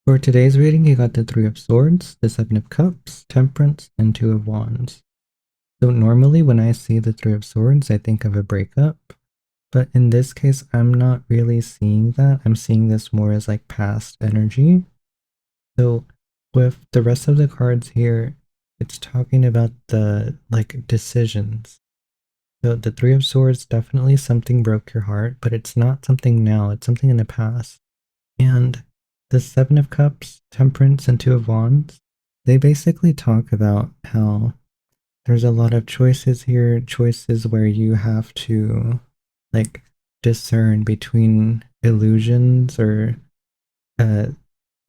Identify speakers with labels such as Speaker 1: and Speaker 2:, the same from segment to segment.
Speaker 1: For today's reading, you got the Three of Swords, the Seven of Cups, Temperance, and Two of Wands. So normally when I see the Three of Swords, I think of a breakup. But in this case, I'm not really seeing that. I'm seeing this more as like past energy. So with the rest of the cards here, it's talking about the like decisions. So the Three of Swords, definitely something broke your heart, but it's not something now. It's something in the past. And the Seven of Cups, Temperance, and Two of Wands, they basically talk about how there's a lot of choices here, choices where you have to like discern between illusions or uh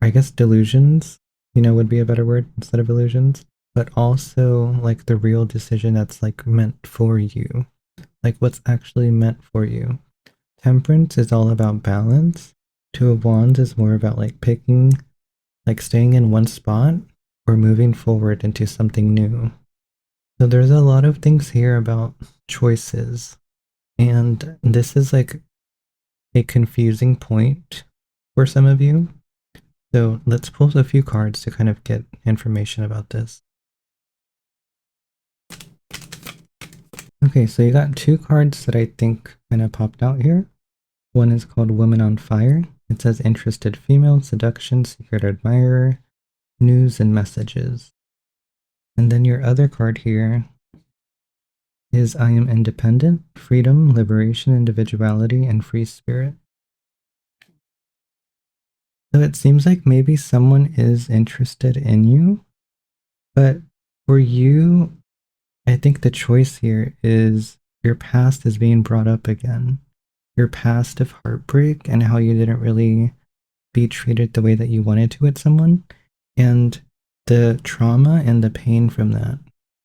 Speaker 1: I guess delusions, would be a better word instead of illusions, but also like the real decision that's like meant for you, like what's actually meant for you. Temperance is all about balance. Two of Wands is more about like picking, like staying in one spot or moving forward into something new. So there's a lot of things here about choices. And this is like a confusing point for some of you. So let's pull a few cards to kind of get information about this. Okay, so you got two cards that I think kind of popped out here. One is called Woman on Fire. It says interested female, seduction, secret admirer, news and messages. And then your other card here is I am independent, freedom, liberation, individuality, and free spirit. So it seems like maybe someone is interested in you, but for you, I think the choice here is your past is being brought up again. Your past of heartbreak and how you didn't really be treated the way that you wanted to with someone. And the trauma and the pain from that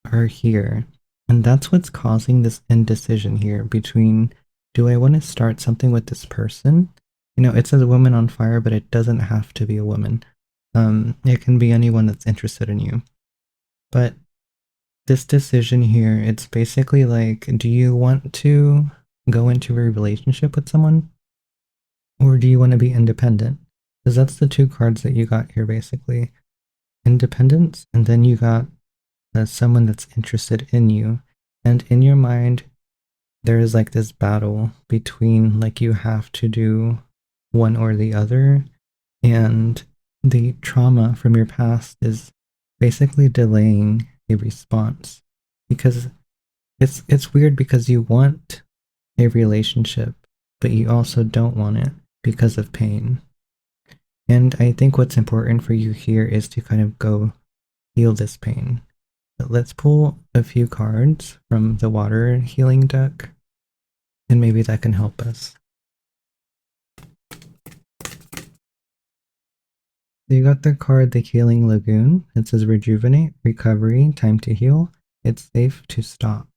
Speaker 1: are here. And that's what's causing this indecision here between, do I want to start something with this person? It says woman on fire, but it doesn't have to be a woman. It can be anyone that's interested in you. But this decision here, it's basically like, do you want to go into a relationship with someone? Or do you want to be independent? Because that's the two cards that you got here, basically. Independence, and then you got someone that's interested in you. And in your mind, there is like this battle between like you have to do one or the other. And the trauma from your past is basically delaying a response. Because it's weird because you want a relationship, but you also don't want it because of pain. And I think what's important for you here is to kind of go heal this pain. But let's pull a few cards from the water healing deck, and maybe that can help us. You got the card The Healing Lagoon. It says rejuvenate, recovery, time to heal. It's safe to stop.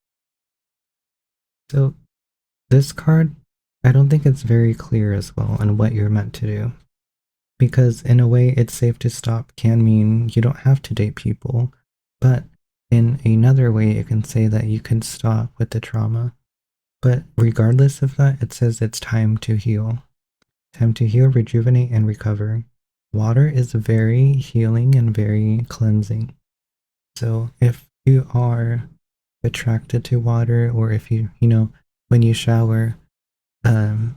Speaker 1: So this card, I don't think it's very clear as well on what you're meant to do. Because in a way, it's safe to stop can mean you don't have to date people. But in another way, it can say that you can stop with the trauma. But regardless of that, it says it's time to heal. Time to heal, rejuvenate, and recover. Water is very healing and very cleansing. So if you are attracted to water, or if when you shower, um,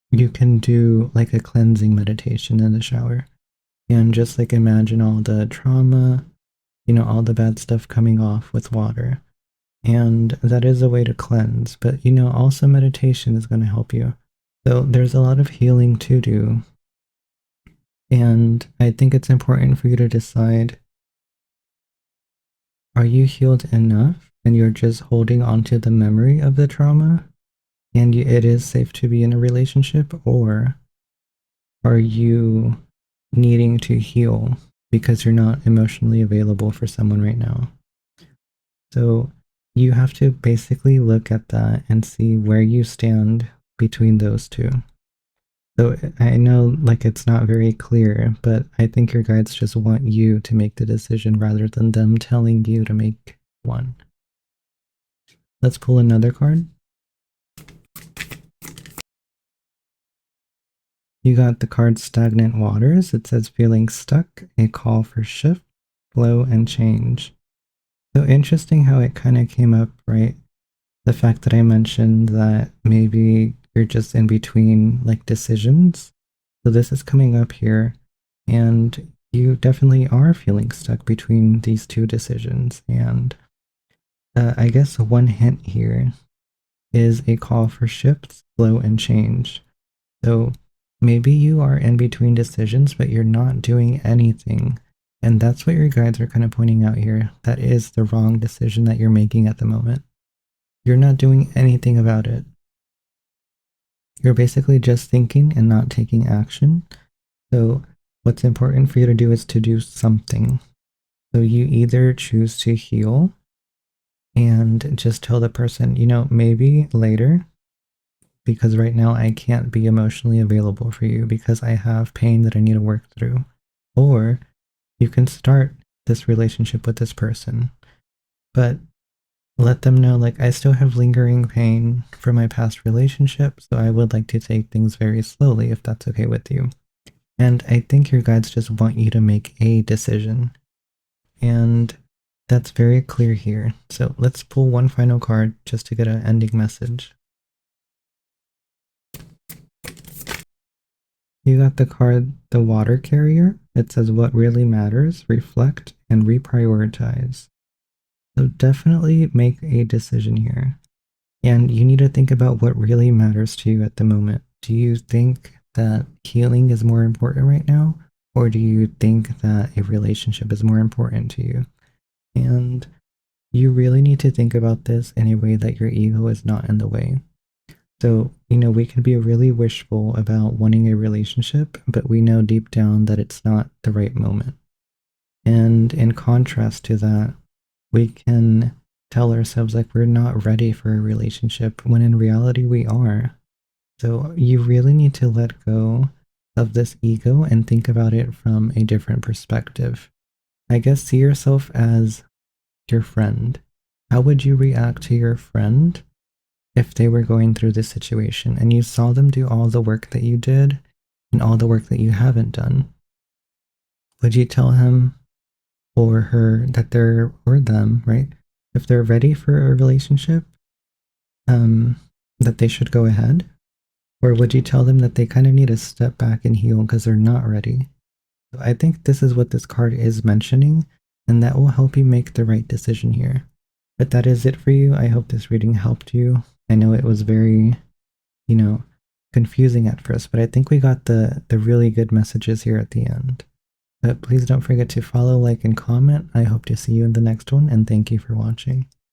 Speaker 1: you can do like a cleansing meditation in the shower. And just like imagine all the trauma, all the bad stuff coming off with water. And that is a way to cleanse. But, also meditation is going to help you. So there's a lot of healing to do. And I think it's important for you to decide, are you healed enough and you're just holding on to the memory of the trauma and it is safe to be in a relationship? Or are you needing to heal because you're not emotionally available for someone right now? So you have to basically look at that and see where you stand between those two. So I know like it's not very clear, but I think your guides just want you to make the decision rather than them telling you to make one. Let's pull another card. You got the card Stagnant Waters. It says feeling stuck, a call for shift, flow, and change. So interesting how it kind of came up, right? The fact that I mentioned that maybe you're just in between like decisions. So this is coming up here, and you definitely are feeling stuck between these two decisions. And I guess one hint here is a call for shift, flow, and change. So maybe you are in between decisions, but you're not doing anything. And that's what your guides are kind of pointing out here. That is the wrong decision that you're making at the moment. You're not doing anything about it. You're basically just thinking and not taking action. So what's important for you to do is to do something. So you either choose to heal and just tell the person, maybe later, because right now I can't be emotionally available for you because I have pain that I need to work through. Or you can start this relationship with this person, but let them know, like, I still have lingering pain from my past relationship, so I would like to take things very slowly if that's okay with you. And I think your guides just want you to make a decision. And that's very clear here. So let's pull one final card just to get an ending message. You got the card, the Water Carrier. It says what really matters, reflect, and reprioritize. So definitely make a decision here. And you need to think about what really matters to you at the moment. Do you think that healing is more important right now? Or do you think that a relationship is more important to you? And you really need to think about this in a way that your ego is not in the way. So, we can be really wishful about wanting a relationship, but we know deep down that it's not the right moment. And in contrast to that, we can tell ourselves like we're not ready for a relationship when in reality we are. So you really need to let go of this ego and think about it from a different perspective. I guess see yourself as your friend. How would you react to your friend if they were going through this situation and you saw them do all the work that you did and all the work that you haven't done? Would you tell him or her that they're, or them, right? If they're ready for a relationship, that they should go ahead? Or would you tell them that they kind of need to step back and heal because they're not ready? So I think this is what this card is mentioning, and that will help you make the right decision here. But that is it for you. I hope this reading helped you. I know it was very, confusing at first, but I think we got the really good messages here at the end. But please don't forget to follow, like, and comment. I hope to see you in the next one, and thank you for watching.